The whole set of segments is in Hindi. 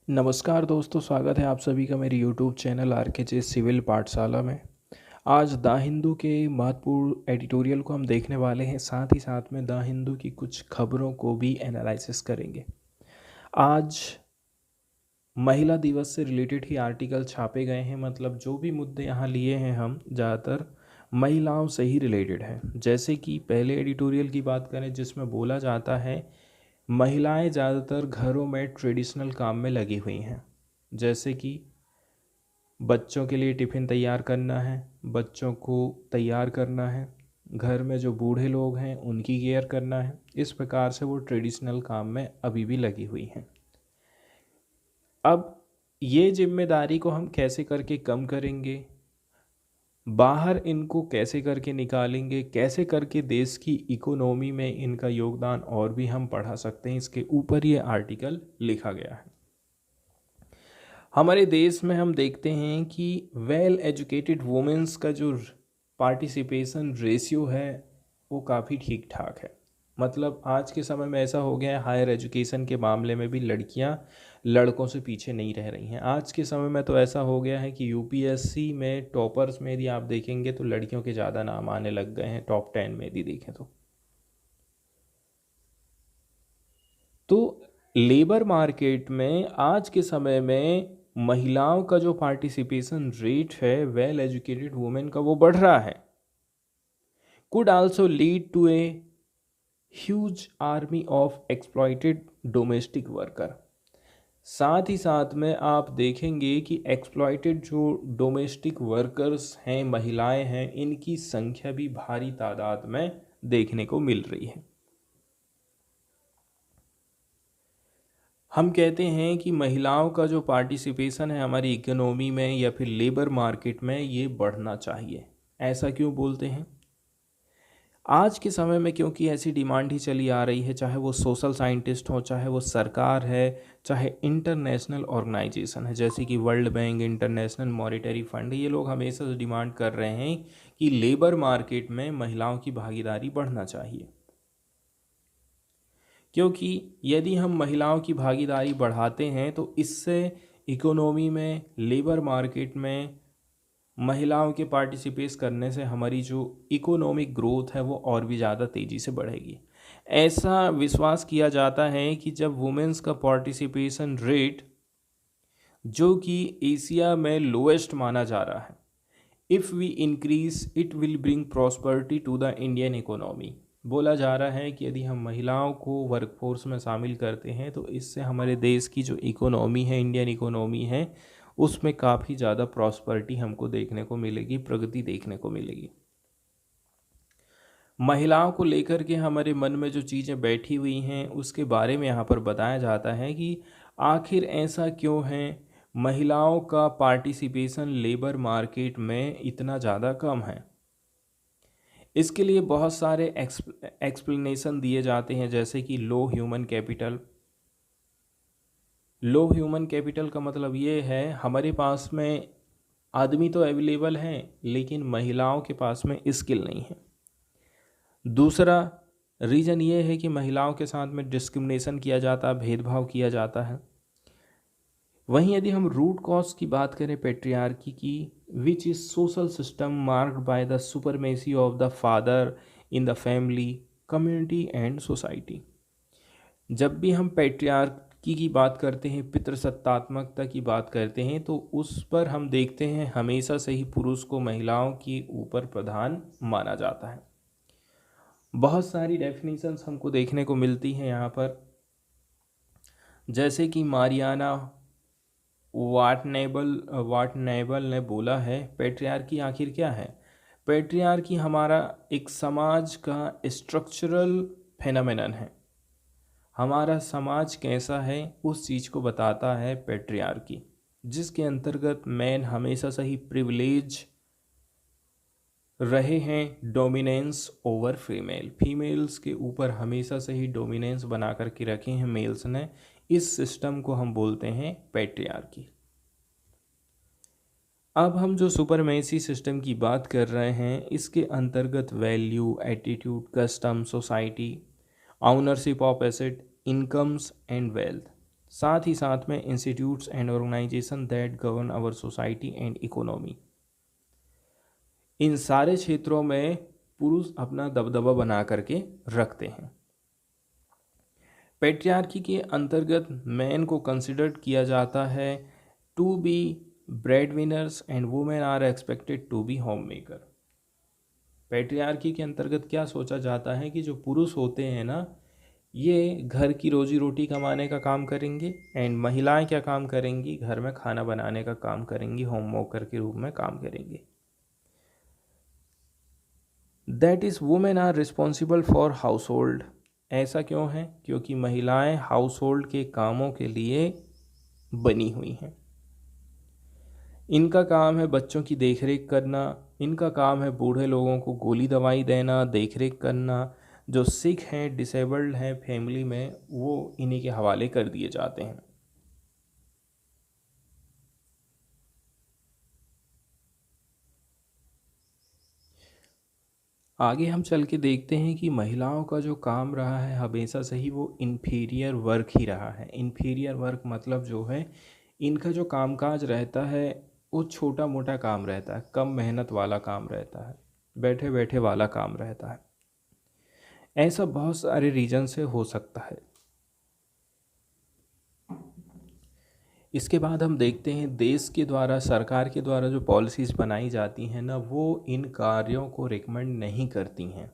नमस्कार दोस्तों, स्वागत है आप सभी का मेरे यूट्यूब चैनल आरकेजे सिविल पाठशाला में। आज द हिंदू के महत्वपूर्ण एडिटोरियल को हम देखने वाले हैं, साथ ही साथ में द हिंदू की कुछ खबरों को भी एनालिसिस करेंगे। आज महिला दिवस से रिलेटेड ही आर्टिकल छापे गए हैं, मतलब जो भी मुद्दे यहाँ लिए हैं हम ज़्यादातर महिलाओं से ही रिलेटेड है। जैसे कि पहले एडिटोरियल की बात करें जिसमें बोला जाता है महिलाएं ज़्यादातर घरों में ट्रेडिशनल काम में लगी हुई हैं, जैसे कि बच्चों के लिए टिफ़िन तैयार करना है, बच्चों को तैयार करना है, घर में जो बूढ़े लोग हैं उनकी केयर करना है। इस प्रकार से वो ट्रेडिशनल काम में अभी भी लगी हुई हैं। अब ये जिम्मेदारी को हम कैसे करके कम करेंगे, बाहर इनको कैसे करके निकालेंगे, कैसे करके देश की इकोनॉमी में इनका योगदान और भी हम बढ़ा सकते हैं, इसके ऊपर ये आर्टिकल लिखा गया है। हमारे देश में हम देखते हैं कि वेल एजुकेटेड वुमेन्स का जो पार्टिसिपेशन रेशियो है वो काफ़ी ठीक ठाक है। मतलब आज के समय में ऐसा हो गया है, हायर एजुकेशन के मामले में भी लड़कियां लड़कों से पीछे नहीं रह रही हैं। आज के समय में तो ऐसा हो गया है कि यूपीएससी में टॉपर्स में यदि आप देखेंगे तो लड़कियों के ज़्यादा नाम आने लग गए हैं, टॉप 10 में यदि देखें तो लेबर मार्केट में आज के समय में महिलाओं का जो पार्टिसिपेशन रेट है वेल एजुकेटेड वुमेन का वो बढ़ रहा है। Could also lead to a huge army of exploited domestic worker. साथ ही साथ में आप देखेंगे कि एक्सप्लॉइटेड जो डोमेस्टिक वर्कर्स हैं, महिलाएं हैं, इनकी संख्या भी भारी तादाद में देखने को मिल रही है। हम कहते हैं कि महिलाओं का जो पार्टिसिपेशन है हमारी इकोनॉमी में या फिर लेबर मार्केट में ये बढ़ना चाहिए। ऐसा क्यों बोलते हैं? आज के समय में क्योंकि ऐसी डिमांड ही चली आ रही है, चाहे वो सोशल साइंटिस्ट हो, चाहे वो सरकार है, चाहे इंटरनेशनल ऑर्गेनाइजेशन है जैसे कि world bank, international monetary fund, ये लोग हमेशा से डिमांड कर रहे हैं कि लेबर मार्केट में महिलाओं की भागीदारी बढ़ना चाहिए। क्योंकि यदि हम महिलाओं की भागीदारी बढ़ाते हैं तो इससे इकोनॉमी में, लेबर मार्केट में महिलाओं के पार्टिसिपेट करने से हमारी जो इकोनॉमिक ग्रोथ है वो और भी ज़्यादा तेज़ी से बढ़ेगी। ऐसा विश्वास किया जाता है कि जब वुमेन्स का पार्टिसिपेशन रेट जो कि एशिया में लोएस्ट माना जा रहा है, if we increase it will bring prosperity to the Indian economy. बोला जा रहा है कि यदि हम महिलाओं को वर्कफोर्स में शामिल करते हैं तो इससे हमारे देश की जो इकोनॉमी है, इंडियन इकोनॉमी है, उसमें काफ़ी ज़्यादा प्रॉस्पेरिटी हमको देखने को मिलेगी, प्रगति देखने को मिलेगी। महिलाओं को लेकर के हमारे मन में जो चीज़ें बैठी हुई हैं उसके बारे में यहाँ पर बताया जाता है कि आखिर ऐसा क्यों है महिलाओं का पार्टिसिपेशन लेबर मार्केट में इतना ज़्यादा कम है। इसके लिए बहुत सारे एक्सप्लेनेशन दिए जाते हैं, जैसे कि लो ह्यूमन कैपिटल। लो ह्यूमन कैपिटल का मतलब ये है हमारे पास में आदमी तो अवेलेबल हैं लेकिन महिलाओं के पास में स्किल नहीं है। दूसरा रीज़न ये है कि महिलाओं के साथ में डिस्क्रिमिनेशन किया जाता है, भेदभाव किया जाता है। वहीं यदि हम रूट कॉज की बात करें पेट्रियार्की की, which is social system marked by the supremacy of the father in the family, community and society. जब भी हम पेट्रियार्की की बात करते हैं, पितृसत्तात्मकता की बात करते हैं, तो उस पर हम देखते हैं हमेशा से ही पुरुष को महिलाओं के ऊपर प्रधान माना जाता है। बहुत सारी डेफिनेशंस हमको देखने को मिलती हैं यहाँ पर, जैसे कि मारियाना वाटनेबल ने बोला है पैट्रियार्की आखिर क्या है। पैट्रियार्की हमारा एक समाज का स्ट्रक्चरल फेनोमेनन है। हमारा समाज कैसा है उस चीज़ को बताता है पैट्रियार्की, जिसके अंतर्गत मैन हमेशा से ही प्रिविलेज रहे हैं, डोमिनेंस ओवर फीमेल, फीमेल्स के ऊपर हमेशा से ही डोमिनेंस बना करके रखे हैं मेल्स ने। इस सिस्टम को हम बोलते हैं पैट्रियार्की। अब हम जो सुपरमेसी सिस्टम की बात कर रहे हैं इसके अंतर्गत value, attitude, custom, society, ownership of asset, incomes and wealth, साथ ही साथ में institutes and organisation that govern our society and economy. इन सारे क्षेत्रों में पुरुष अपना दबदबा बना करके रखते हैं। पैट्रियार्की के अंतर्गत मैन को कंसिडर किया जाता है to be breadwinners and women are expected to be homemaker. Patriarchy के अंतर्गत क्या सोचा जाता है कि जो पुरुष होते हैं ना, ये घर की रोजी रोटी कमाने का काम करेंगे, एंड महिलाएं क्या काम करेंगी, घर में खाना बनाने का काम करेंगी, होम मेकर के रूप में काम करेंगे। That is women are responsible for household. ऐसा क्यों है? क्योंकि महिलाएं हाउस होल्ड के कामों के लिए बनी हुई हैं। इनका काम है बच्चों की देखरेख करना, इनका काम है बूढ़े लोगों को गोली दवाई देना, देखरेख करना। जो सिक हैं, डिसेबल्ड हैं फैमिली में, वो इन्हीं के हवाले कर दिए जाते हैं। आगे हम चल के देखते हैं कि महिलाओं का जो काम रहा है हमेशा से ही वो इन्फीरियर वर्क ही रहा है। इन्फीरियर वर्क मतलब जो है, इनका जो कामकाज रहता है वो छोटा मोटा काम रहता है, कम मेहनत वाला काम रहता है, बैठे बैठे वाला काम रहता है। ऐसा बहुत सारे रीजन से हो सकता है। इसके बाद हम देखते हैं देश के द्वारा, सरकार के द्वारा जो पॉलिसीज़ बनाई जाती हैं ना, वो इन कार्यों को रिकमेंड नहीं करती हैं।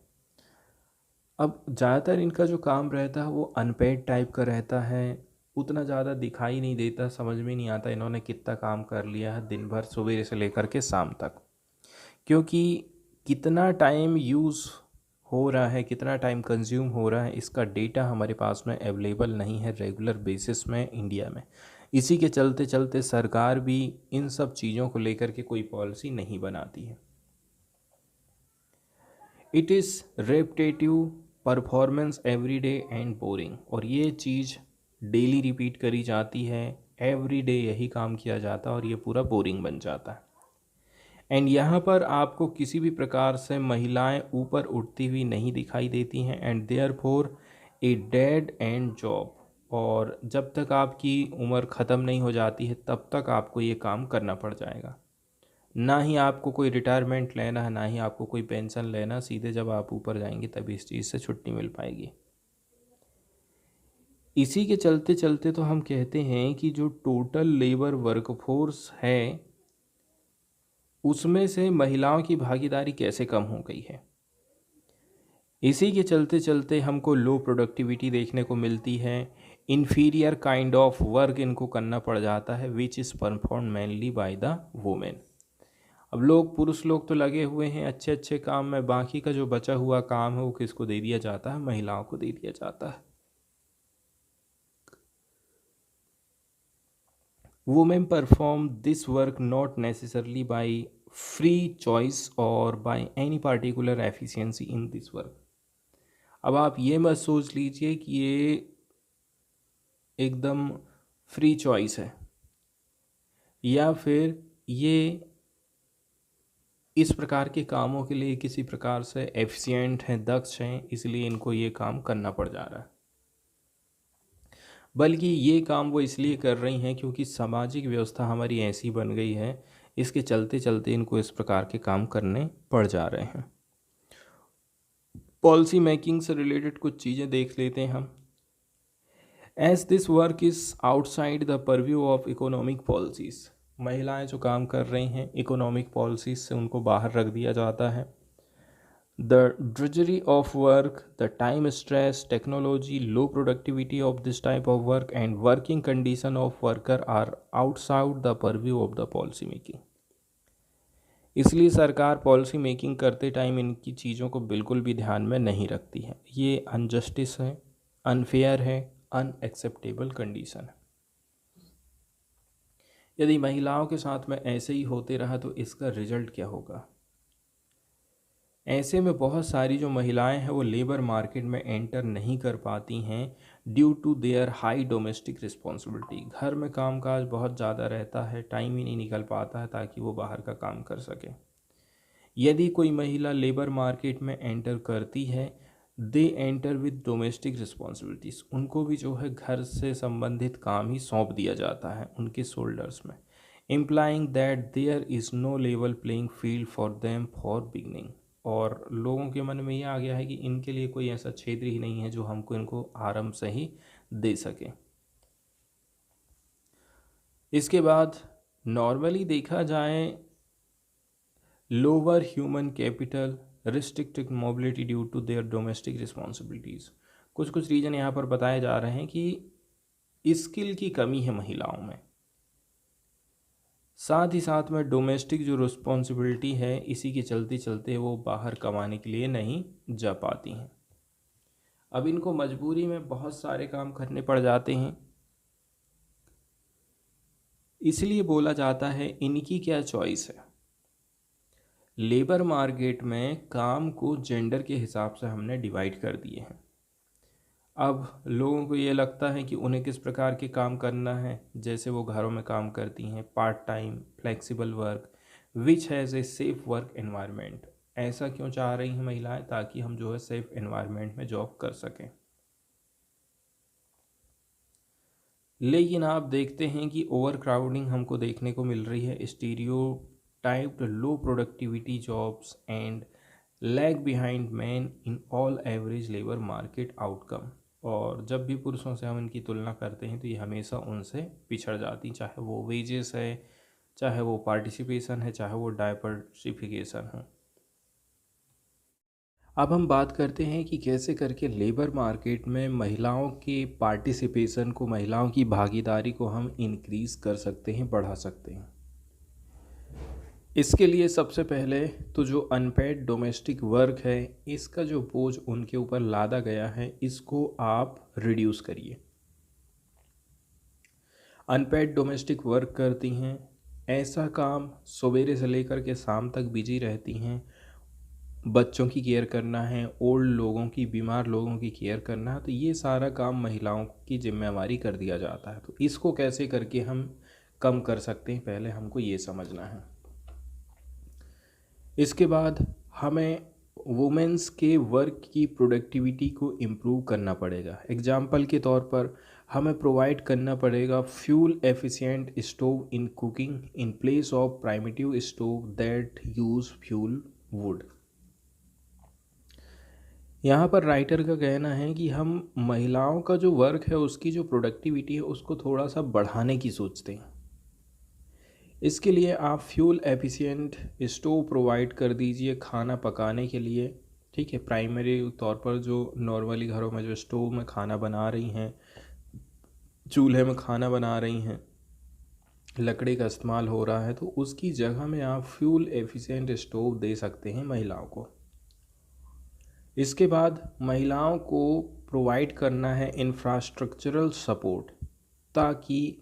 अब ज़्यादातर इनका जो काम रहता है वो अनपेड टाइप का रहता है, उतना ज़्यादा दिखाई नहीं देता, समझ में नहीं आता इन्होंने कितना काम कर लिया है दिन भर, सुबह से लेकर के शाम तक। क्योंकि कितना टाइम यूज़ हो रहा है, कितना टाइम कंज्यूम हो रहा है, इसका डेटा हमारे पास में अवेलेबल नहीं है रेगुलर बेसिस में इंडिया में। इसी के चलते चलते सरकार भी इन सब चीज़ों को लेकर के कोई पॉलिसी नहीं बनाती है। It is repetitive performance every day and boring. और ये चीज़ डेली रिपीट करी जाती है, एवरी डे यही काम किया जाता है और ये पूरा बोरिंग बन जाता है। एंड यहाँ पर आपको किसी भी प्रकार से महिलाएं ऊपर उठती हुई नहीं दिखाई देती हैं, and there for a dead end job. और जब तक आपकी उम्र ख़त्म नहीं हो जाती है तब तक आपको ये काम करना पड़ जाएगा। ना ही आपको कोई रिटायरमेंट लेना है, ना ही आपको कोई पेंशन लेना, सीधे जब आप ऊपर जाएंगे तभी इस चीज़ से छुट्टी मिल पाएगी। इसी के चलते चलते तो हम कहते हैं कि जो टोटल लेबर वर्कफोर्स है उसमें से महिलाओं की भागीदारी कैसे कम हो गई है। इसी के चलते चलते हमको लो प्रोडक्टिविटी देखने को मिलती है, इन्फीरियर काइंड ऑफ वर्क इनको करना पड़ जाता है, which is perform mainly by the women. अब पुरुष लोग तो लगे हुए हैं अच्छे अच्छे काम में, बाकी का जो बचा हुआ काम है वो किसको दे दिया जाता है? महिलाओं को दे दिया जाता है। Women perform this work not necessarily by free choice और by any particular efficiency in this work. अब आप ये मत सोच लीजिए कि ये एकदम फ्री चॉइस है, या फिर ये इस प्रकार के कामों के लिए किसी प्रकार से एफिशिएंट हैं, दक्ष हैं, इसलिए इनको ये काम करना पड़ जा रहा है। बल्कि ये काम वो इसलिए कर रही हैं क्योंकि सामाजिक व्यवस्था हमारी ऐसी बन गई है, इसके चलते चलते इनको इस प्रकार के काम करने पड़ जा रहे हैं। पॉलिसी मेकिंग से रिलेटेड कुछ चीज़ें देख लेते हैं हम। As this work is outside the purview of economic policies. महिलाएं जो काम कर रही हैं इकोनॉमिक पॉलिसीज़ से उनको बाहर रख दिया जाता है। The drudgery of work, the time stress, technology, low productivity of this type of work and working condition of worker are outside the purview of the policy making। इसलिए सरकार पॉलिसी मेकिंग करते टाइम इनकी चीज़ों को बिल्कुल भी ध्यान में नहीं रखती है। ये अनजस्टिस है, अनफेयर है, अनएक्सेप्टेबल कंडीशन है। यदि महिलाओं के साथ में ऐसे ही होते रहा तो इसका रिजल्ट क्या होगा? ऐसे में बहुत सारी जो महिलाएं हैं वो लेबर मार्केट में एंटर नहीं कर पाती हैं due to their high domestic responsibility. घर में कामकाज बहुत ज़्यादा रहता है, टाइम ही नहीं निकल पाता है ताकि वो बाहर का काम कर सके। यदि कोई महिला लेबर मार्केट में एंटर करती है they enter with domestic responsibilities, उनको भी जो है घर से संबंधित काम ही सौंप दिया जाता है उनके शोल्डर्स में, implying that there is no level playing field for them for beginning. और लोगों के मन में ये आ गया है कि इनके लिए कोई ऐसा क्षेत्र ही नहीं है जो हमको इनको आरंभ से ही दे सके। इसके बाद नॉर्मली देखा जाए lower human capital, restricted mobility due to their domestic responsibilities, कुछ कुछ रीज़न यहाँ पर बताए जा रहे हैं कि स्किल की कमी है महिलाओं में, साथ ही साथ में डोमेस्टिक जो रिस्पॉन्सिबिलिटी है इसी के चलते चलते वो बाहर कमाने के लिए नहीं जा पाती हैं। अब इनको मजबूरी में बहुत सारे काम करने पड़ जाते हैं, इसलिए बोला जाता है इनकी क्या चॉइस है। लेबर मार्केट में काम को जेंडर के हिसाब से हमने डिवाइड कर दिए हैं। अब लोगों को ये लगता है कि उन्हें किस प्रकार के काम करना है, जैसे वो घरों में काम करती हैं, part time, flexible work, which has a safe work environment. ऐसा क्यों चाह रही हैं महिलाएं? ताकि हम जो है सेफ़ एनवायरनमेंट में जॉब कर सकें। लेकिन आप देखते हैं कि ओवर क्राउडिंग हमको देखने को मिल रही है, stereotyped low productivity jobs and lag behind man in all average labour market outcome. और जब भी पुरुषों से हम इनकी तुलना करते हैं तो ये हमेशा उनसे पिछड़ जाती, चाहे वो वेजेस है, चाहे वो पार्टिसिपेशन है, चाहे वो डाइवर्सिफिकेशन हो। अब हम बात करते हैं कि कैसे करके लेबर मार्केट में महिलाओं के पार्टिसिपेशन को, महिलाओं की भागीदारी को हम इंक्रीज़ कर सकते हैं, बढ़ा सकते हैं। इसके लिए सबसे पहले तो जो अनपेड डोमेस्टिक वर्क है इसका जो बोझ उनके ऊपर लादा गया है इसको आप रिड्यूस करिए। अनपेड डोमेस्टिक वर्क करती हैं, ऐसा काम सवेरे से लेकर के शाम तक बिजी रहती हैं, बच्चों की केयर करना है, ओल्ड लोगों की, बीमार लोगों की केयर करना है, तो ये सारा काम महिलाओं की जिम्मेवारी कर दिया जाता है। तो इसको कैसे करके हम कम कर सकते हैं, पहले हमको ये समझना है। इसके बाद हमें वुमेंस के वर्क की प्रोडक्टिविटी को इम्प्रूव करना पड़ेगा। एग्जाम्पल के तौर पर हमें प्रोवाइड करना पड़ेगा fuel efficient stove in cooking in place of primitive stove that use fuel wood. यहाँ पर राइटर का कहना है कि हम महिलाओं का जो वर्क है उसकी जो प्रोडक्टिविटी है उसको थोड़ा सा बढ़ाने की सोचते हैं। इसके लिए आप फ्यूल एफिशिएंट स्टोव प्रोवाइड कर दीजिए खाना पकाने के लिए, ठीक है। प्राइमरी तौर पर जो नॉर्मली घरों में जो स्टोव में खाना बना रही हैं, चूल्हे में खाना बना रही हैं, लकड़ी का इस्तेमाल हो रहा है, तो उसकी जगह में आप फ्यूल एफिशिएंट स्टोव दे सकते हैं महिलाओं को। इसके बाद महिलाओं को प्रोवाइड करना है इंफ्रास्ट्रक्चरल सपोर्ट, ताकि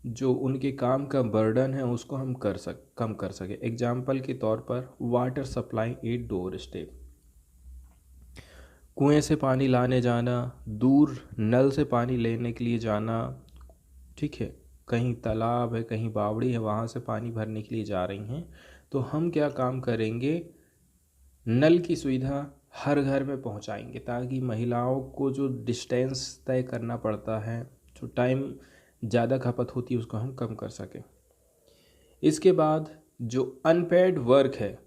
जो उनके काम का बर्डन है उसको हम कम कर सके। एग्जाम्पल के तौर पर water supply at doorstep, कुएं से पानी लाने जाना, दूर नल से पानी लेने के लिए जाना, ठीक है। कहीं तालाब है, कहीं बावड़ी है, वहाँ से पानी भरने के लिए जा रही हैं, तो हम क्या काम करेंगे, नल की सुविधा हर घर में पहुँचाएंगे, ताकि महिलाओं को जो डिस्टेंस तय करना पड़ता है, जो टाइम ज़्यादा खपत होती है, उसको हम कम कर सकें। इसके बाद जो अनपेड वर्क है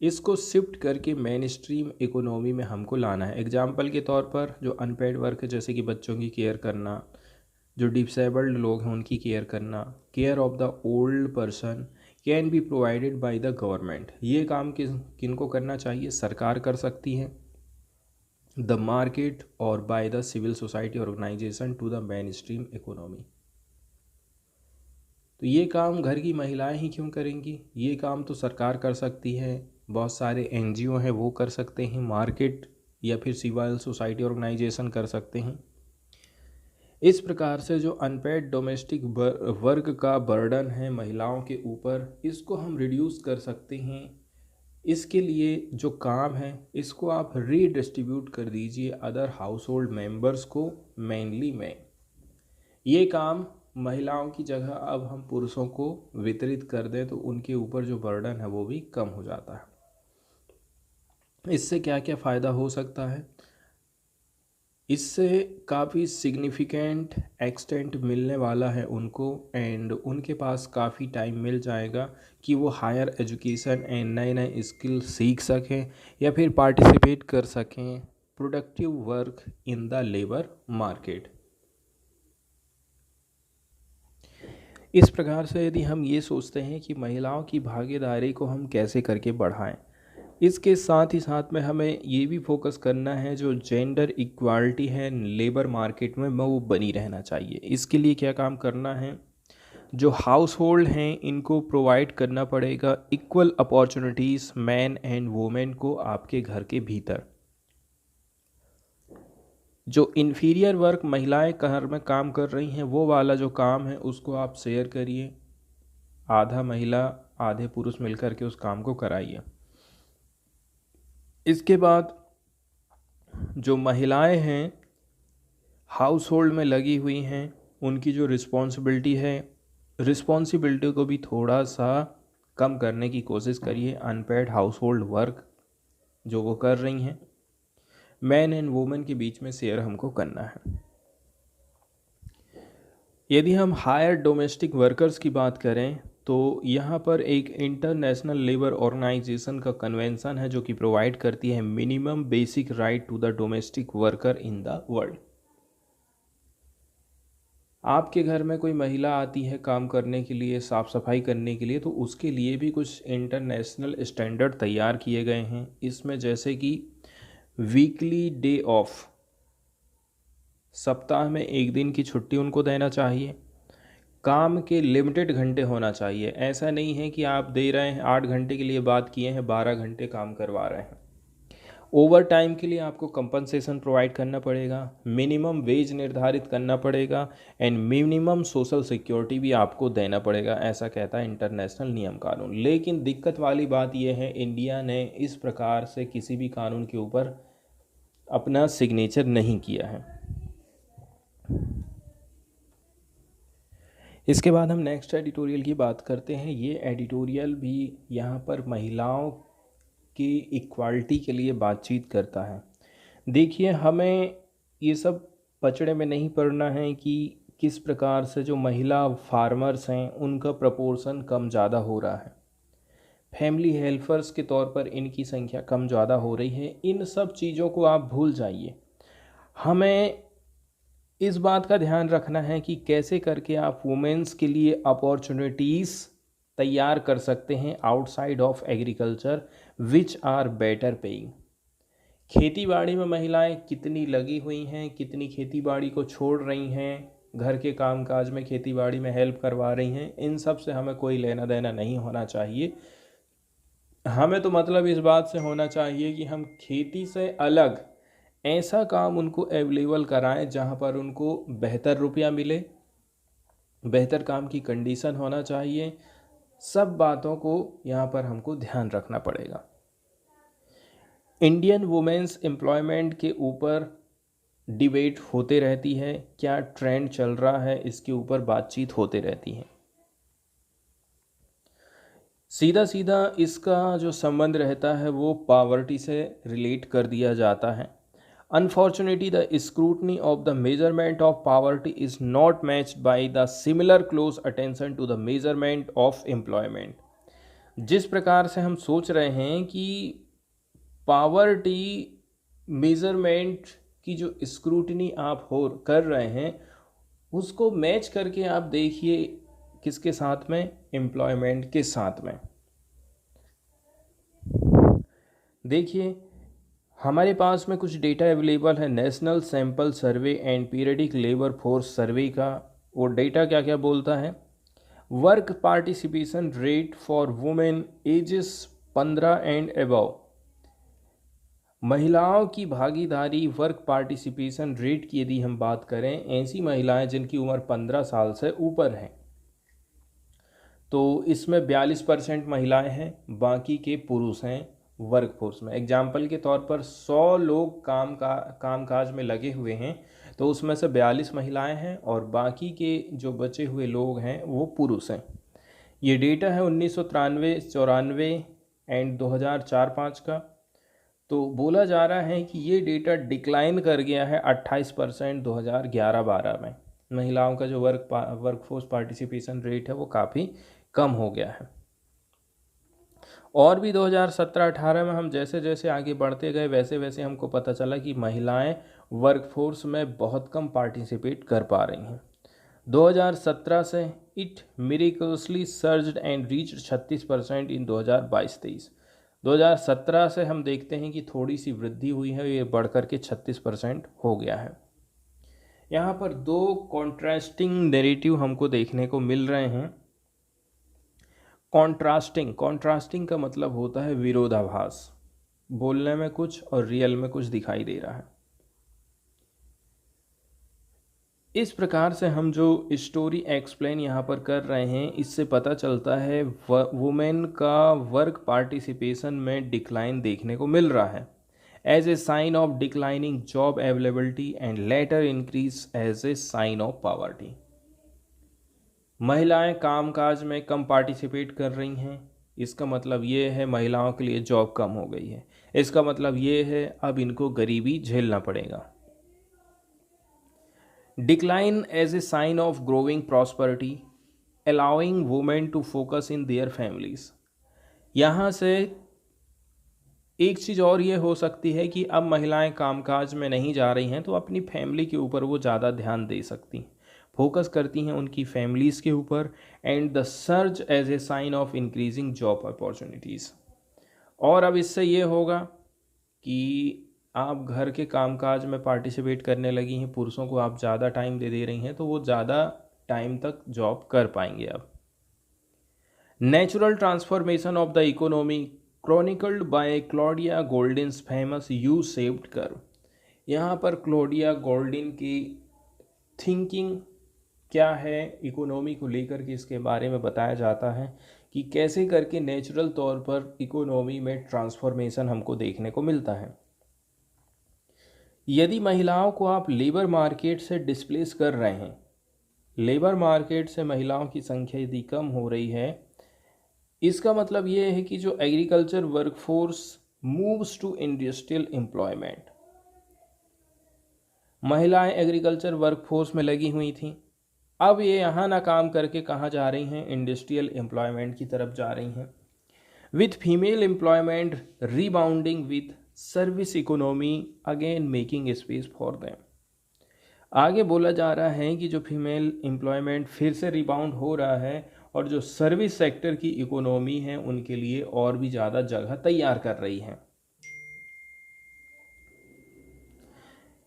इसको शिफ्ट करके मेन स्ट्रीम इकोनॉमी में हमको लाना है। एग्जाम्पल के तौर पर जो अनपेड वर्क है, जैसे कि बच्चों की केयर करना, जो डिसेबल्ड लोग हैं उनकी केयर करना, care of the old person can be provided by the government. ये काम किनको करना चाहिए? सरकार कर सकती है, द मार्केट और by the civil society organization to the mainstream economy. तो ये काम घर की महिलाएं ही क्यों करेंगी? ये काम तो सरकार कर सकती है, बहुत सारे एनजीओ हैं वो कर सकते हैं, मार्केट या फिर सिविल सोसाइटी ऑर्गेनाइजेशन कर सकते हैं। इस प्रकार से जो अनपेड डोमेस्टिक वर्क का बर्डन है महिलाओं के ऊपर, इसको हम रिड्यूस कर सकते हैं। इसके लिए जो काम है इसको आप रीडिस्ट्रीब्यूट कर दीजिए अदर हाउस होल्ड मेम्बर्स को, मेनली में। ये काम महिलाओं की जगह अब हम पुरुषों को वितरित कर दें तो उनके ऊपर जो बर्डन है वो भी कम हो जाता है। इससे क्या क्या फ़ायदा हो सकता है? इससे काफ़ी सिग्निफिकेंट एक्सटेंट मिलने वाला है उनको, एंड उनके पास काफ़ी टाइम मिल जाएगा कि वो हायर एजुकेशन एंड नए नए स्किल सीख सकें या फिर पार्टिसिपेट कर सकें productive work in the labour market. इस प्रकार से यदि हम ये सोचते हैं कि महिलाओं की भागीदारी को हम कैसे करके बढ़ाएं, इसके साथ ही साथ में हमें ये भी फोकस करना है जो जेंडर इक्वालिटी है लेबर मार्केट में वो बनी रहना चाहिए। इसके लिए क्या काम करना है? जो हाउस होल्ड हैं इनको प्रोवाइड करना पड़ेगा equal opportunities man and women को आपके घर के भीतर। जो इन्फीरियर वर्क महिलाएं घर में काम कर रही हैं वो वाला जो काम है उसको आप शेयर करिए, आधा महिला आधे पुरुष मिलकर के उस काम को कराइए। इसके बाद जो महिलाएं हैं हाउस होल्ड में लगी हुई हैं उनकी जो रिस्पॉन्सिबिलिटी को भी थोड़ा सा कम करने की कोशिश करिए। अनपेड हाउस होल्ड वर्क जो वो कर रही हैं मैन एंड वुमेन के बीच में शेयर हमको करना है। यदि हम हायर डोमेस्टिक वर्कर्स की बात करें तो यहाँ पर एक इंटरनेशनल लेबर ऑर्गेनाइजेशन का कन्वेंशन है जो कि प्रोवाइड करती है minimum basic right to the domestic worker in the world. आपके घर में कोई महिला आती है काम करने के लिए, साफ़ सफाई करने के लिए, तो उसके लिए भी कुछ इंटरनेशनल स्टैंडर्ड तैयार किए गए हैं। इसमें जैसे कि वीकली डे ऑफ, सप्ताह में एक दिन की छुट्टी उनको देना चाहिए। काम के लिमिटेड घंटे होना चाहिए, ऐसा नहीं है कि आप दे रहे हैं 8 घंटे के लिए बात किए हैं 12 घंटे काम करवा रहे हैं। ओवर टाइम के लिए आपको कंपनसेशन प्रोवाइड करना पड़ेगा, मिनिमम वेज निर्धारित करना पड़ेगा एंड मिनिमम सोशल सिक्योरिटी भी आपको देना पड़ेगा, ऐसा कहता है इंटरनेशनल नियम कानून। लेकिन दिक्कत वाली बात यह है इंडिया ने इस प्रकार से किसी भी कानून के ऊपर अपना सिग्नेचर नहीं किया है। इसके बाद हम नेक्स्ट एडिटोरियल की बात करते हैं। ये एडिटोरियल भी यहाँ पर महिलाओं की इक्वालिटी के लिए बातचीत करता है। देखिए, हमें ये सब पचड़े में नहीं पड़ना है कि किस प्रकार से जो महिला फार्मर्स हैं उनका प्रपोर्शन कम ज़्यादा हो रहा है, फैमिली हेल्पर्स के तौर पर इनकी संख्या कम ज़्यादा हो रही है। इन सब चीज़ों को आप भूल जाइए। हमें इस बात का ध्यान रखना है कि कैसे करके आप वुमेन्स के लिए अपॉर्चुनिटीज़ तैयार कर सकते हैं outside of agriculture which are better paying. खेती बाड़ी में महिलाएं कितनी लगी हुई हैं, कितनी खेती बाड़ी को छोड़ रही हैं, घर के कामकाज में खेती बाड़ी में हेल्प करवा रही हैं, इन सब से हमें कोई लेना देना नहीं होना चाहिए। हमें तो मतलब इस बात से होना चाहिए कि हम खेती से अलग ऐसा काम उनको अवेलेबल कराएं जहां पर उनको बेहतर रुपया मिले, बेहतर काम की कंडीशन होना चाहिए। सब बातों को यहाँ पर हमको ध्यान रखना पड़ेगा। इंडियन वुमेन्स एम्प्लॉयमेंट के ऊपर डिबेट होते रहती है, क्या ट्रेंड चल रहा है इसके ऊपर बातचीत होते रहती है। सीधा सीधा इसका जो संबंध रहता है वो पॉवर्टी से रिलेट कर दिया जाता है। Unfortunately, the scrutiny of the measurement of poverty is not matched by the similar close attention to the measurement of employment। जिस प्रकार से हम सोच रहे हैं कि पावर्टी मेजरमेंट की जो स्क्रूटनी आप कर रहे हैं उसको मैच करके आप देखिए किसके साथ में, एम्प्लॉयमेंट के साथ में। देखिए, हमारे पास में कुछ डेटा अवेलेबल है national sample survey and periodic labour force survey का। वो डेटा क्या क्या बोलता है? Work participation rate for women ages 15 and above. महिलाओं की भागीदारी वर्क पार्टिसिपेशन रेट की यदि हम बात करें, ऐसी महिलाएं जिनकी उम्र 15 साल से ऊपर है, तो इसमें 42% महिलाएं हैं, बाकी के पुरुष हैं वर्कफोर्स में। एग्जाम्पल के तौर पर 100 लोग कामकाज में लगे हुए हैं तो उसमें से 42 महिलाएं हैं और बाकी के जो बचे हुए लोग हैं वो पुरुष हैं। ये डेटा है 1993, 94 एंड 2004-05 का। तो बोला जा रहा है कि ये डेटा डिक्लाइन कर गया है 28% 2011-12 में। महिलाओं का जो वर्कफोर्स पार्टिसिपेशन रेट है वो काफ़ी कम हो गया है। और भी 2017-18 में हम जैसे जैसे आगे बढ़ते गए वैसे वैसे हमको पता चला कि महिलाएं वर्कफोर्स में बहुत कम पार्टिसिपेट कर पा रही हैं। 2017 से इट मिरेकलसली सर्ज्ड एंड रीच्ड 36% इन 2022-23। 2017 से हम देखते हैं कि थोड़ी सी वृद्धि हुई है, ये बढ़कर के 36% हो गया है। यहाँ पर दो कॉन्ट्रास्टिंग नैरेटिव हमको देखने को मिल रहे हैं। कॉन्ट्रास्टिंग का मतलब होता है विरोधाभास, बोलने में कुछ और रियल में कुछ दिखाई दे रहा है। इस प्रकार से हम जो स्टोरी एक्सप्लेन यहाँ पर कर रहे हैं, इससे पता चलता है वुमेन का वर्क पार्टिसिपेशन में डिक्लाइन देखने को मिल रहा है as a sign of declining job availability and latter increase as a sign of poverty. महिलाएं कामकाज में कम पार्टिसिपेट कर रही हैं, इसका मतलब ये है महिलाओं के लिए जॉब कम हो गई है। इसका मतलब ये है अब इनको गरीबी झेलना पड़ेगा। Decline as a sign of growing prosperity, allowing women to focus in their families। यहाँ से एक चीज़ और ये हो सकती है कि अब महिलाएं कामकाज में नहीं जा रही हैं तो अपनी फैमिली के ऊपर वो ज़्यादा ध्यान दे सकती हैं, फोकस करती हैं उनकी फैमिलीज़ के ऊपर। And the surge as a sign of increasing job opportunities. और अब इससे ये होगा कि आप घर के कामकाज में पार्टिसिपेट करने लगी हैं, पुरुषों को आप ज़्यादा टाइम दे रही हैं, तो वो ज़्यादा टाइम तक जॉब कर पाएंगे। अब natural transformation of the economy chronicled by Claudia Goldin's famous U shaped curve. यहाँ पर क्लॉडिया गोल्डिन की थिंकिंग क्या है इकोनॉमी को लेकर के, इसके बारे में बताया जाता है कि कैसे करके नेचुरल तौर पर इकोनॉमी में ट्रांसफॉर्मेशन हमको देखने को मिलता है। यदि महिलाओं को आप लेबर मार्केट से डिस्प्लेस कर रहे हैं, लेबर मार्केट से महिलाओं की संख्या यदि कम हो रही है, इसका मतलब ये है कि जो agriculture workforce moves to industrial employment. महिलाएं एग्रीकल्चर वर्कफोर्स में लगी हुई थीं, अब ये यहाँ ना काम करके कहाँ जा रही हैं, इंडस्ट्रियल एम्प्लॉयमेंट की तरफ जा रही हैं। With female employment rebounding with service economy again making space for them. आगे बोला जा रहा है कि जो फीमेल एम्प्लॉयमेंट फिर से रिबाउंड हो रहा है और जो सर्विस सेक्टर की इकोनॉमी है उनके लिए और भी ज़्यादा जगह तैयार कर रही है।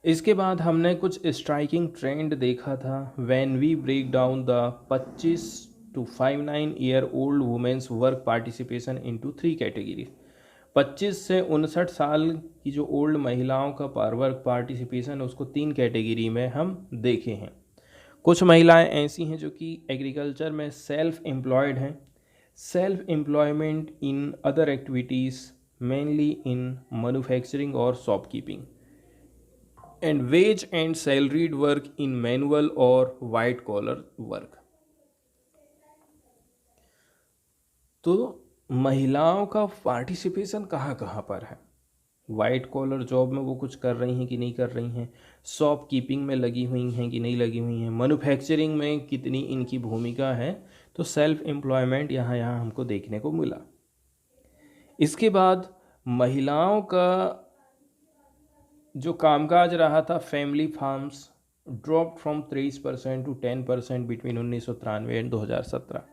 इसके बाद हमने कुछ स्ट्राइकिंग ट्रेंड देखा था। When we break down the 25 to 59 year old women's work participation into 3 category. 25 से 59 साल की जो ओल्ड महिलाओं का वर्क पार्टिसिपेशन है उसको 3 कैटेगरी में हम देखे हैं। कुछ महिलाएं ऐसी हैं जो कि एग्रीकल्चर में सेल्फ एम्प्लॉयड हैं, self employment in other activities mainly in manufacturing और shopkeeping, and wage and salaried work in manual और वाइट कॉलर वर्क। तो महिलाओं का पार्टिसिपेशन कहाँ कहाँ पर है, वाइट कॉलर जॉब में वो कुछ कर रही हैं कि नहीं कर रही हैं, शॉप कीपिंग में लगी हुई हैं कि नहीं लगी हुई हैं, मैन्युफैक्चरिंग में कितनी इनकी भूमिका है। तो सेल्फ एम्प्लॉयमेंट यहाँ यहाँ हमको देखने को मिला। इसके बाद महिलाओं का जो कामकाज रहा था family farms drop from 23% to 10% between 1993 and 2017।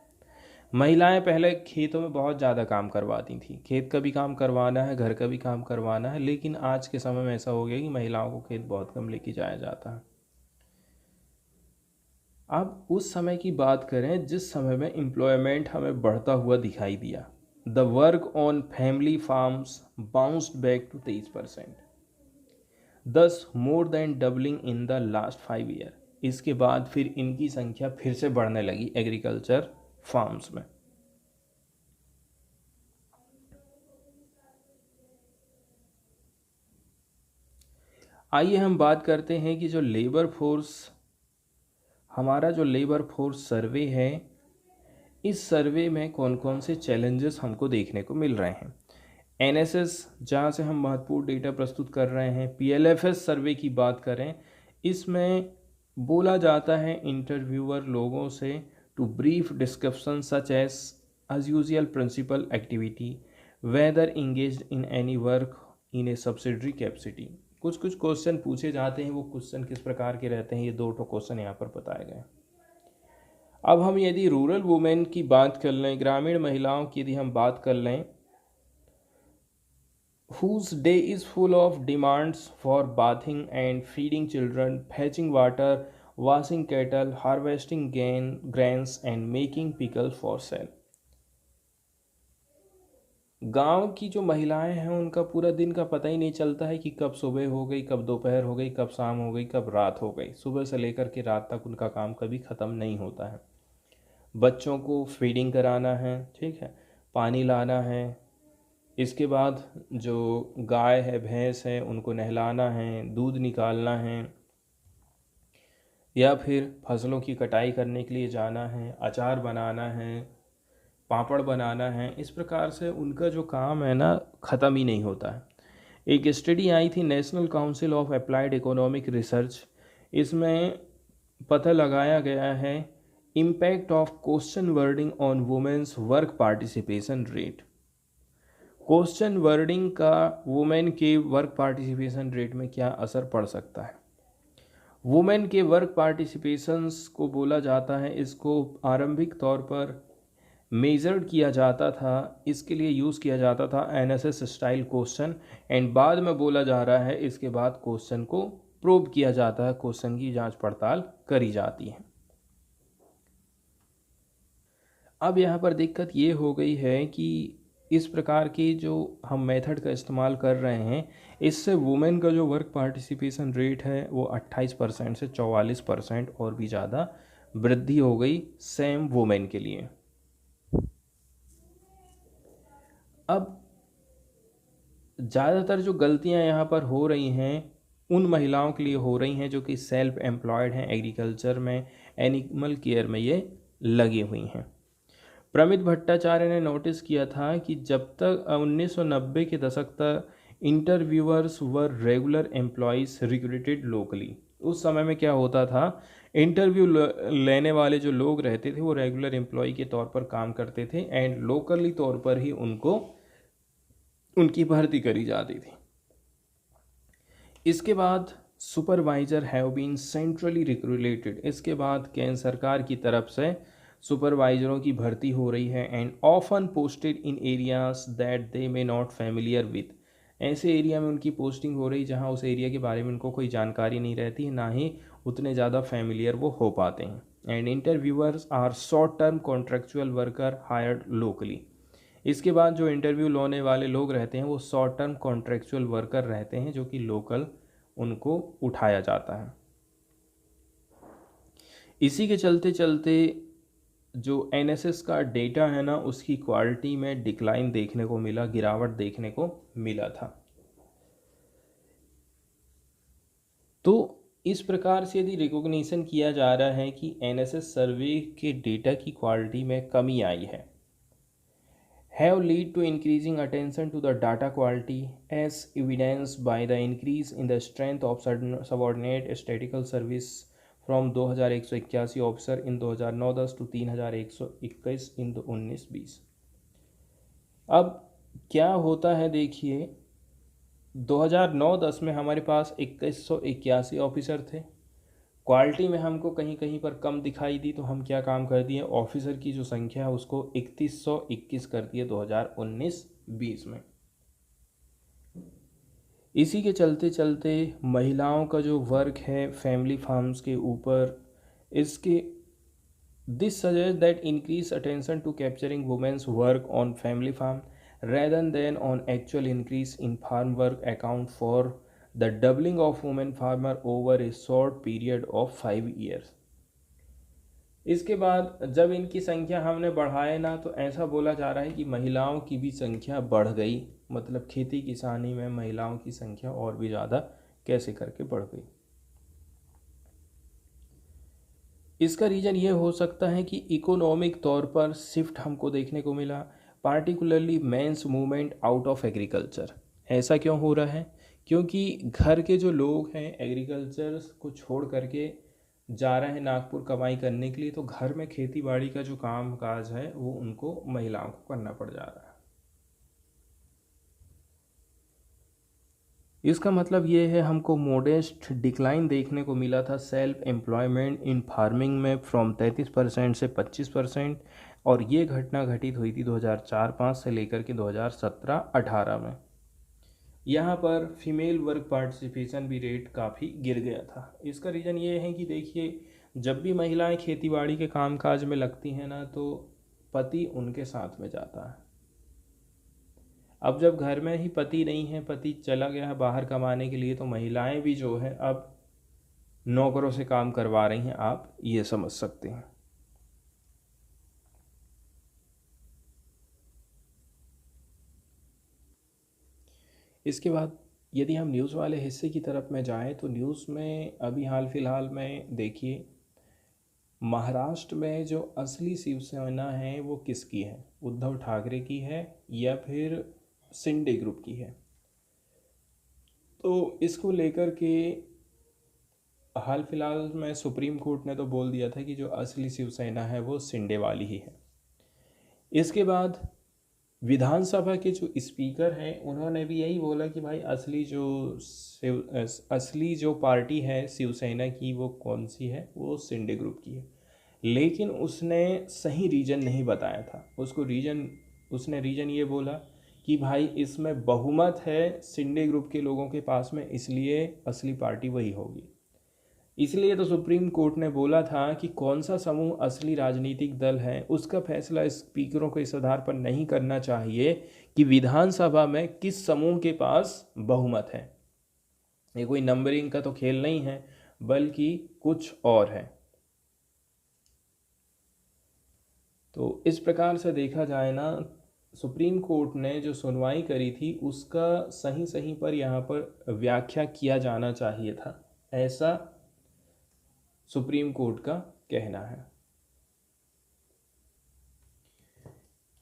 महिलाएं पहले खेतों में बहुत ज़्यादा काम करवाती थी, खेत का भी काम करवाना है, घर का भी काम करवाना है, लेकिन आज के समय में ऐसा हो गया कि महिलाओं को खेत बहुत कम लेके जाया जाता है। अब उस समय की बात करें जिस समय में एम्प्लॉयमेंट हमें बढ़ता हुआ दिखाई दिया। The work on family farms bounced back to 23%, thus more than doubling in the last 5 year. इसके बाद फिर इनकी संख्या फिर से बढ़ने लगी एग्रीकल्चर फार्म्स में। आइए हम बात करते हैं कि जो लेबर फोर्स हमारा जो लेबर फोर्स सर्वे है, इस सर्वे में कौन कौन से चैलेंजेस हमको देखने को मिल रहे हैं। एनएसएस जहाँ से हम महत्वपूर्ण डेटा प्रस्तुत कर रहे हैं, पीएलएफएस सर्वे की बात करें, इसमें बोला जाता है इंटरव्यूअर लोगों से to brief description such as usual principal activity whether engaged in any work in a subsidiary capacity. कुछ कुछ क्वेश्चन पूछे जाते हैं, वो क्वेश्चन किस प्रकार के रहते हैं, ये दो क्वेश्चन यहाँ पर बताए गए। अब हम यदि रूरल वुमेन की बात कर लें, ग्रामीण महिलाओं की यदि हम बात कर लें, whose day is full of demands for bathing and feeding children, fetching water, washing cattle, harvesting grains and making pickles for sale। गांव की जो महिलाएं हैं उनका पूरा दिन का पता ही नहीं चलता है कि कब सुबह हो गई, कब दोपहर हो गई, कब शाम हो गई, कब रात हो गई। सुबह से लेकर के रात तक उनका काम कभी ख़त्म नहीं होता है। बच्चों को फीडिंग कराना है, ठीक है, पानी लाना है, इसके बाद जो गाय है भैंस है उनको नहलाना है, दूध निकालना है, या फिर फसलों की कटाई करने के लिए जाना है, अचार बनाना है, पापड़ बनाना है। इस प्रकार से उनका जो काम है ना, ख़त्म ही नहीं होता है। एक स्टडी आई थी national council of applied economic research, इसमें पता लगाया गया है impact of question wording on women's work participation rate. Question wording का वुमेन के वर्क पार्टिसिपेशन रेट में क्या असर पड़ सकता है। वुमेन के वर्क पार्टिसिपेशंस को बोला जाता है, इसको आरंभिक तौर पर मेजर्ड किया जाता था, इसके लिए यूज़ किया जाता था एनएसएस स्टाइल क्वेश्चन, एंड बाद में बोला जा रहा है इसके बाद क्वेश्चन को प्रोब किया जाता है, क्वेश्चन की जांच पड़ताल करी जाती है। अब यहाँ पर दिक्कत ये हो गई है कि इस प्रकार की जो हम मेथड का इस्तेमाल कर रहे हैं, इससे वुमेन का जो वर्क पार्टिसिपेशन रेट है वो 28% से 44% और भी ज़्यादा वृद्धि हो गई सेम वुमेन के लिए। अब ज़्यादातर जो गलतियां यहाँ पर हो रही हैं उन महिलाओं के लिए हो रही हैं जो कि सेल्फ एम्प्लॉयड हैं, एग्रीकल्चर में, एनिमल केयर में ये लगी हुई हैं। प्रमित भट्टाचार्य ने नोटिस किया था कि जब तक 1990 के दशक तक इंटरव्यूअर्स वर रेगुलर एम्प्लॉयज़ रिक्रूटेड लोकली। उस समय में क्या होता था, इंटरव्यू लेने वाले जो लोग रहते थे वो रेगुलर एम्प्लॉय के तौर पर काम करते थे एंड लोकली तौर पर ही उनकी भर्ती करी जाती थी। इसके बाद supervisor have been centrally recruited, इसके बाद केंद्र सरकार की तरफ से सुपरवाइजरों की भर्ती हो रही है and often posted in areas that they may not familiar with. ऐसे एरिया में उनकी पोस्टिंग हो रही जहां उस एरिया के बारे में उनको कोई जानकारी नहीं रहती है, ना ही उतने ज़्यादा फेमिलियर वो हो पाते हैं। And interviewers are short term contractual worker hired locally. इसके बाद जो इंटरव्यू लेने वाले लोग रहते हैं वो शॉर्ट टर्म कॉन्ट्रेक्चुअल वर्कर रहते हैं जो कि लोकल उनको उठाया जाता है। इसी के चलते चलते जो एनएसएस का डेटा है ना, उसकी क्वालिटी में डिक्लाइन देखने को मिला, गिरावट देखने को मिला था। तो इस प्रकार से यदि रिकॉग्निशन किया जा रहा है कि एनएसएस सर्वे के डेटा की क्वालिटी में कमी आई है, have led to increasing attention to the data quality as evidenced by the increase in the strength of subordinate statistical service from 2181 officer in 2009-10 to 3121 इन 19-20। अब क्या होता है देखिए, 2009-10 में हमारे पास 2181 ऑफिसर थे। क्वालिटी में हमको कहीं कहीं पर कम दिखाई दी तो हम क्या काम कर दिए, ऑफिसर की जो संख्या है उसको 3121 कर दिए 2019-20 में। इसी के चलते चलते महिलाओं का जो वर्क है फैमिली फार्म्स के ऊपर, इसके this suggest that increase attention to capturing women's work on family farm rather than on actual increase in farm work account for the doubling of women farmer over a short period of 5 years। इसके बाद जब इनकी संख्या हमने बढ़ाए ना, तो ऐसा बोला जा रहा है कि महिलाओं की भी संख्या बढ़ गई, मतलब खेती किसानी में महिलाओं की संख्या और भी ज़्यादा कैसे करके बढ़ गई। इसका रीज़न ये हो सकता है कि इकोनॉमिक तौर पर शिफ्ट हमको देखने को मिला, particularly men's movement out of agriculture. ऐसा क्यों हो रहा है? क्योंकि घर के जो लोग हैं एग्रीकल्चर को छोड़ करके जा रहे हैं नागपुर कमाई करने के लिए, तो घर में खेती बाड़ी का जो काम काज है वो उनको महिलाओं को करना पड़ जा रहा है। इसका मतलब ये है हमको मोडेस्ट डिक्लाइन देखने को मिला था सेल्फ एम्प्लॉयमेंट इन फार्मिंग में फ्रॉम 33% से 25%, और ये घटना घटित हुई थी 2004-05 से लेकर के 2017-18 में। यहाँ पर फीमेल वर्क पार्टिसिपेशन भी रेट काफ़ी गिर गया था। इसका रीज़न ये है कि देखिए, जब भी महिलाएं खेतीबाड़ी के कामकाज में लगती हैं ना, तो पति उनके साथ में जाता है। अब जब घर में ही पति नहीं है, पति चला गया है बाहर कमाने के लिए, तो महिलाएं भी जो है अब नौकरों से काम करवा रही हैं, आप ये समझ सकते हैं। इसके बाद यदि हम न्यूज़ वाले हिस्से की तरफ में जाएं, तो न्यूज़ में अभी हाल फिलहाल में देखिए, महाराष्ट्र में जो असली शिवसेना है वो किसकी है? उद्धव ठाकरे की है या फिर शिंदे ग्रुप की है? तो इसको लेकर के हाल फिलहाल में सुप्रीम कोर्ट ने तो बोल दिया था कि जो असली शिवसेना है वो शिंदे वाली ही है। इसके बाद विधानसभा के जो स्पीकर हैं उन्होंने भी यही बोला कि भाई असली जो पार्टी है शिवसेना की वो कौन सी है? वो शिंदे ग्रुप की है। लेकिन उसने सही रीज़न नहीं बताया था। उसने रीज़न ये बोला कि भाई इसमें बहुमत है शिंदे ग्रुप के लोगों के पास में, इसलिए असली पार्टी वही होगी। इसलिए तो सुप्रीम कोर्ट ने बोला था कि कौन सा समूह असली राजनीतिक दल है उसका फैसला स्पीकरों को इस आधार पर नहीं करना चाहिए कि विधानसभा में किस समूह के पास बहुमत है। ये कोई नंबरिंग का तो खेल नहीं है, बल्कि कुछ और है। तो इस प्रकार से देखा जाए ना, सुप्रीम कोर्ट ने जो सुनवाई करी थी उसका सही सही पर यहाँ पर व्याख्या किया जाना चाहिए था, ऐसा सुप्रीम कोर्ट का कहना है।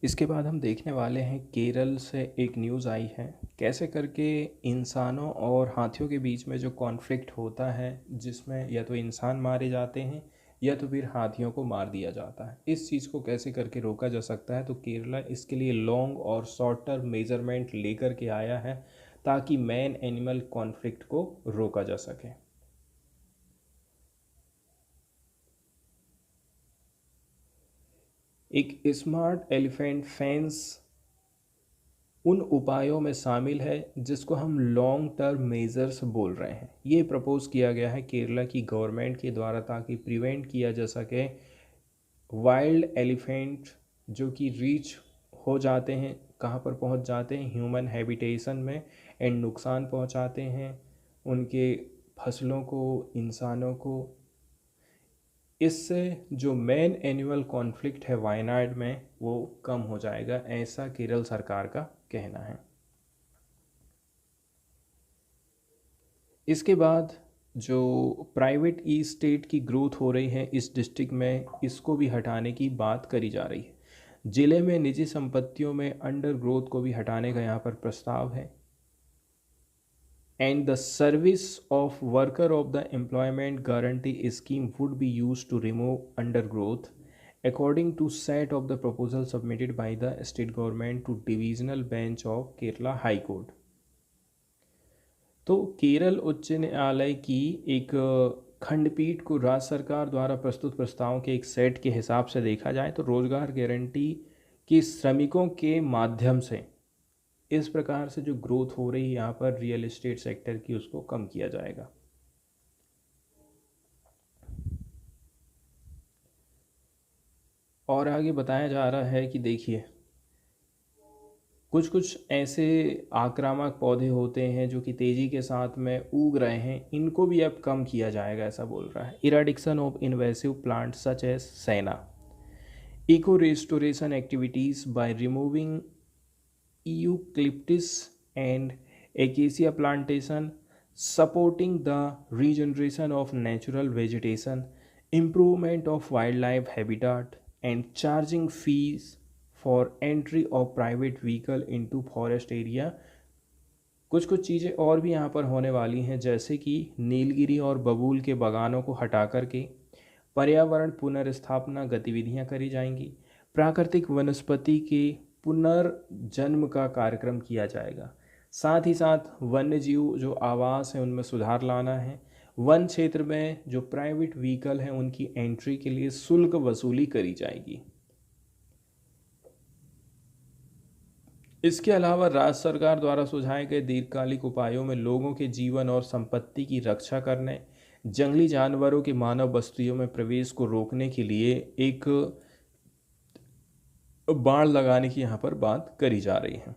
इसके बाद हम देखने वाले हैं केरल से एक न्यूज़ आई है, कैसे करके इंसानों और हाथियों के बीच में जो कॉन्फ्लिक्ट होता है, जिसमें या तो इंसान मारे जाते हैं या तो फिर हाथियों को मार दिया जाता है, इस चीज़ को कैसे करके रोका जा सकता है। तो केरला इसके लिए लॉन्ग और शॉर्ट टर्म मेजरमेंट लेकर के आया है ताकि मैन एनिमल कॉन्फ्लिक्ट को रोका जा सके। एक स्मार्ट एलिफेंट फेंस उन उपायों में शामिल है जिसको हम लॉन्ग टर्म मेजर्स बोल रहे हैं। ये प्रपोज किया गया है केरला की गवर्नमेंट के द्वारा ताकि प्रिवेंट किया जा सके वाइल्ड एलिफेंट जो कि रीच हो जाते हैं, कहाँ पर पहुँच जाते हैं? ह्यूमन हैबिटेशन में, एंड नुकसान पहुँचाते हैं उनके फसलों को, इंसानों को। इससे जो मेन एनुअल कॉन्फ्लिक्ट है वायनाड में वो कम हो जाएगा, ऐसा केरल सरकार का कहना है। इसके बाद जो प्राइवेट ई स्टेट की ग्रोथ हो रही है इस डिस्ट्रिक्ट में, इसको भी हटाने की बात करी जा रही है। ज़िले में निजी संपत्तियों में अंडर ग्रोथ को भी हटाने का यहाँ पर प्रस्ताव है। And the service of worker of the employment guarantee scheme would be used to remove undergrowth, according to set of the proposal submitted by the state government to divisional bench of Kerala High Court। तो केरल उच्च न्यायालय की एक खंडपीठ को राज्य सरकार द्वारा प्रस्तुत प्रस्तावों के एक सेट के हिसाब से देखा जाए तो रोजगार गारंटी की श्रमिकों के माध्यम से इस प्रकार से जो ग्रोथ हो रही है यहाँ पर रियल एस्टेट सेक्टर की, उसको कम किया जाएगा। और आगे बताया जा रहा है कि देखिए, कुछ कुछ ऐसे आक्रामक पौधे होते हैं जो कि तेज़ी के साथ में उग रहे हैं, इनको भी अब कम किया जाएगा, ऐसा बोल रहा है। Eradication of invasive plant such as senna, eco restoration activities by removing eucalyptus and acacia plantation, supporting the regeneration of natural vegetation, improvement of wildlife habitat, and charging fees for entry of private vehicle into forest area. कुछ चीज़ें और भी यहाँ पर होने वाली हैं, जैसे कि नीलगिरी और बबूल के बागानों को हटा करके पर्यावरण पुनर्स्थापना गतिविधियाँ करी जाएंगी। प्राकृतिक वनस्पति के पुनर्जन्म का कार्यक्रम किया जाएगा। साथ ही साथ वन्य जीव जो आवास है उनमें सुधार लाना है। वन क्षेत्र में जो प्राइवेट व्हीकल हैं उनकी एंट्री के लिए शुल्क वसूली करी जाएगी। इसके अलावा राज्य सरकार द्वारा सुझाए गए दीर्घकालिक उपायों में लोगों के जीवन और संपत्ति की रक्षा करने, जंगली जानवरों के मानव बस्तियों में प्रवेश को रोकने के लिए एक बाड़ लगाने की यहाँ पर बात करी जा रही है।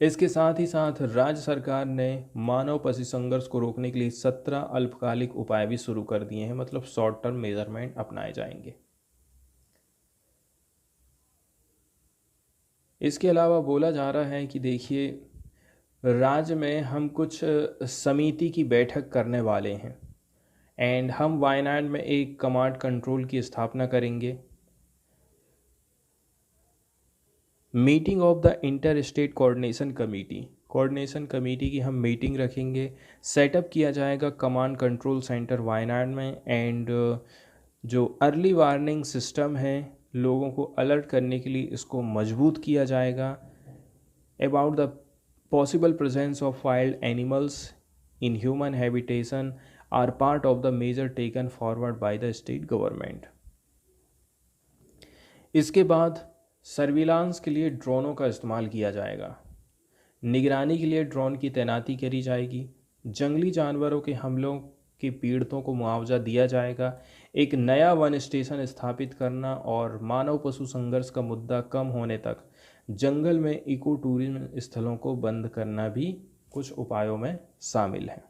इसके साथ ही साथ राज्य सरकार ने मानव पशु संघर्ष को रोकने के लिए 17 अल्पकालिक उपाय भी शुरू कर दिए हैं, मतलब शॉर्ट टर्म मेजरमेंट अपनाए जाएंगे। इसके अलावा बोला जा रहा है कि देखिए, राज्य में हम कुछ समिति की बैठक करने वाले हैं एंड हम वायनाड में एक कमांड कंट्रोल की स्थापना करेंगे। Meeting of the inter state coordination committee की हम मीटिंग रखेंगे। सेटअप किया जाएगा कमांड कंट्रोल सेंटर वायनाड में एंड जो अर्ली वार्निंग सिस्टम है लोगों को अलर्ट करने के लिए इसको मजबूत किया जाएगा। About the possible presence of wild animals in human habitation are part of the measure taken forward by the state government. इसके बाद सर्विलांस के लिए ड्रोनों का इस्तेमाल किया जाएगा। निगरानी के लिए ड्रोन की तैनाती करी जाएगी। जंगली जानवरों के हमलों के पीड़ितों को मुआवजा दिया जाएगा। एक नया वन स्टेशन स्थापित करना और मानव पशु संघर्ष का मुद्दा कम होने तक जंगल में इको टूरिज्म स्थलों को बंद करना भी कुछ उपायों में शामिल है।